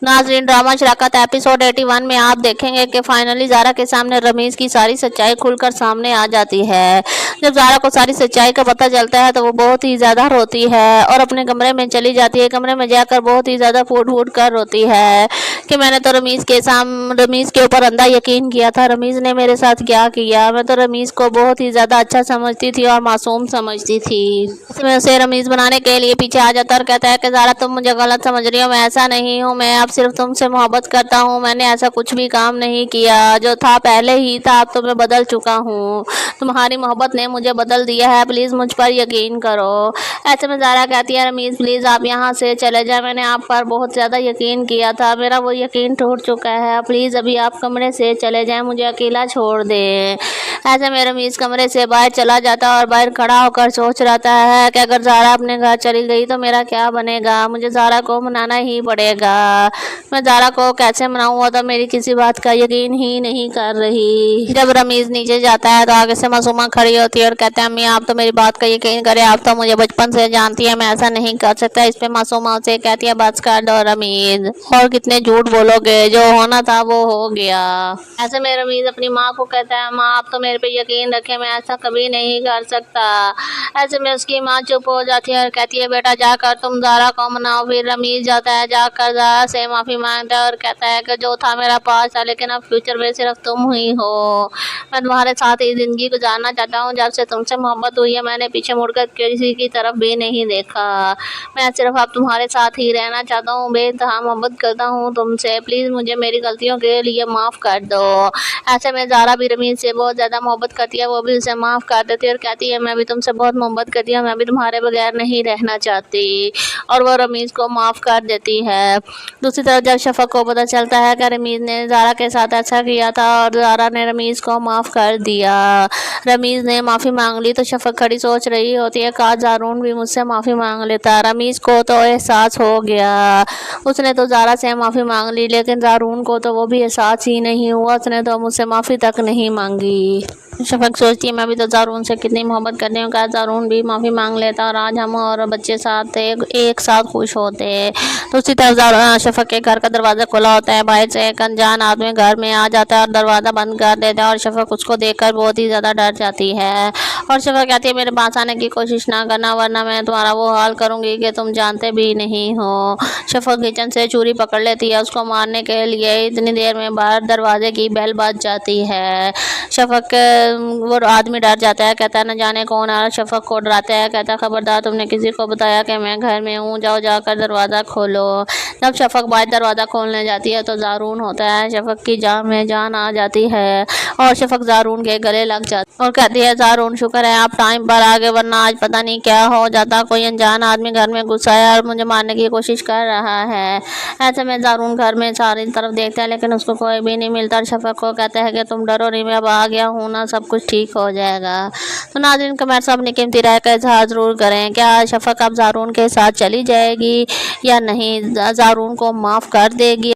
नाज़रीन, drama शराकत episode 81 में आप देखेंगे कि फाइनली ज़ारा के सामने रमीज़ की सारी सच्चाई खुलकर सामने आ जाती है। जब ज़ारा को सारी सच्चाई का पता चलता है तो वो बहुत ही ज़्यादा रोती है और अपने कमरे में चली जाती है। कमरे में जाकर बहुत ही ज़्यादा फूट फूट कर रोती है कि मैंने तो रमीज़ के ऊपर अंधा यकीन किया था। रमीज़ ने मेरे साथ क्या किया। मैं तो रमीज़ को बहुत ही ज़्यादा अच्छा समझती थी और मासूम समझती थी। इसमें उसे रमीज़ बनाने के लिए पीछे आ जाता और कहता है कि ज़ारा, तुम मुझे गलत समझ रही हो, मैं ऐसा नहीं हूँ, मैं अब सिर्फ तुमसे मोहब्बत करता हूँ। मैंने ऐसा कुछ भी काम नहीं किया, जो था पहले ही था, अब तो मैं बदल चुका हूँ। तुम्हारी मोहब्बत ने मुझे बदल दिया है, प्लीज़ मुझ पर यकीन करो। ऐसे में ज़ारा कहती है, रमीज़ प्लीज़ आप यहाँ से चले जाए, मैंने आप पर बहुत ज़्यादा यकीन किया था, मेरा वो यकीन टूट चुका है, प्लीज़ अभी आप कमरे से चले जाएं, मुझे अकेला छोड़ दें। ऐसे में रमीज़ कमरे से बाहर चला जाता और बाहर खड़ा होकर सोच रहा है कि अगर ज़ारा अपने घर चली गई तो मेरा क्या बनेगा। मुझे ज़ारा को मनाना ही पड़ेगा। मैं ज़ारा को कैसे मनाऊँ, तो मेरी किसी बात का यकीन ही नहीं कर रही। जब रमीज़ नीचे जाता है तो आगे से मासूमा खड़ी होती है और कहते हैं, अम्मी आप तो मेरी बात का यकीन करें, आप तो मुझे बचपन से जानती है, मैं ऐसा नहीं कर सकता। इस पे मासूमा उसे कहती है, बस कर दो रमीज़, और कितने झूठ बोलोगे, जो होना था वो हो गया। ऐसे में रमीज़ अपनी माँ को कहता है, माँ आप तो मेरे पे यकीन रखें, मैं ऐसा कभी नहीं कर सकता। ऐसे में उसकी माँ चुप हो जाती है और कहती है, बेटा जाकर तुम ज़ारा को मनाओ। फिर रमीज़ जाता है, जाकर ज़ारा से माफ़ी मांगता है और कहता है कि जो था मेरा पास था, लेकिन अब फ्यूचर में सिर्फ तुम ही हो। मैं तुम्हारे साथ ही ज़िंदगी गुजारना चाहता हूँ। जब से तुमसे मोहब्बत हुई है मैंने पीछे मुड़कर किसी की तरफ भी नहीं देखा। मैं सिर्फ अब तुम्हारे साथ ही रहना चाहता हूँ, बेइंतहा मोहब्बत करता हूँ तुमसे, प्लीज़ मुझे मेरी गलतियों के लिए माफ़ कर दो। ऐसे में ज़ारा भी रमीज़ से बहुत ज़्यादा मोहब्बत करती है, वो भी उसे माफ़ कर देती है और कहती है, मैं भी तुमसे बहुत मोहब्बत करती हूँ, मैं भी तुम्हारे बगैर नहीं रहना चाहती, और वो रमीज़ को माफ़ कर देती है। दूसरी तरफ जब शफ़क़ को पता चलता है कि रमीज़ ने ज़ारा के साथ ऐसा किया था और ज़ारा ने रमीज़ को माफ़ कर दिया, रमीज़ ने माफ़ी मांग ली, तो शफ़क़ खड़ी सोच रही होती है, काश ज़ारून भी मुझसे माफ़ी मांग लेता। रमीज़ को तो एहसास हो गया, उसने तो ज़ारा से माफ़ी मांग ली, लेकिन ज़ारून को तो वो भी एहसास ही नहीं हुआ, उसने तो मुझसे माफ़ी तक नहीं मांगी। शफ़क़ सोचती है, मैं भी तो ज़ारून से कितनी मोहब्बत करती हूँ, काश ज़ारून भी माफ़ी मांग लेता और आज हम और बच्चे साथ एक साथ खुश होते। तो उसी तरह शफ़क़ के घर का दरवाज़ा खुला होता है, बाहर से एक अनजान आदमी घर में आ जाता है और दरवाज़ा बंद कर देता है और शफ़क़ उसको देखकर बहुत ही ज़्यादा डर जाती है और शफ़क़ कहती है, मेरे पास आने की कोशिश ना करना, वरना मैं तुम्हारा वो हाल करूँगी कि तुम जानते भी नहीं हो। शफ़क़ किचन से छुरी पकड़ लेती है उसको मारने के लिए। इतनी देर में बाहर दरवाजे की बेल बज जाती है। शफ़क़ वो आदमी डर जाता है, कहता है न जाने कौन आ। शफ़क़ को डराता है, कहता है, खबरदार तुमने किसी को बताया कि मैं घर में हूँ, जाओ जाकर दरवाज़ा खोलो। जब शफ़क़ बाहर दरवाज़ा खोलने जाती है तो ज़ारून होता है। शफ़क़ की जान में जान आ जाती है और शफ़क़ ज़ारून के गले लग जाती और कहती है, ज़ारून शुक्र है आप टाइम पर आ गए, वरना आज पता नहीं क्या हो जाता। कोई अनजान आदमी घर में घुसा है और मुझे मारने की कोशिश कर रहा है। ऐसे में ज़ारून घर में सारी तरफ देखता है लेकिन उसको कोई भी नहीं मिलता। शफ़क़ को कहता है कि तुम डरो नहीं, मैं अब आ गया हूँ ना, सब कुछ ठीक हो जाएगा। तो नाज़रीन, कमेंट से अपनी कीमती राय का इज़हार ज़रूर करें। क्या शफ़क़ अब ज़ारून के साथ चली जाएगी या नहीं, ज़ारून को माफ़ कर देगी?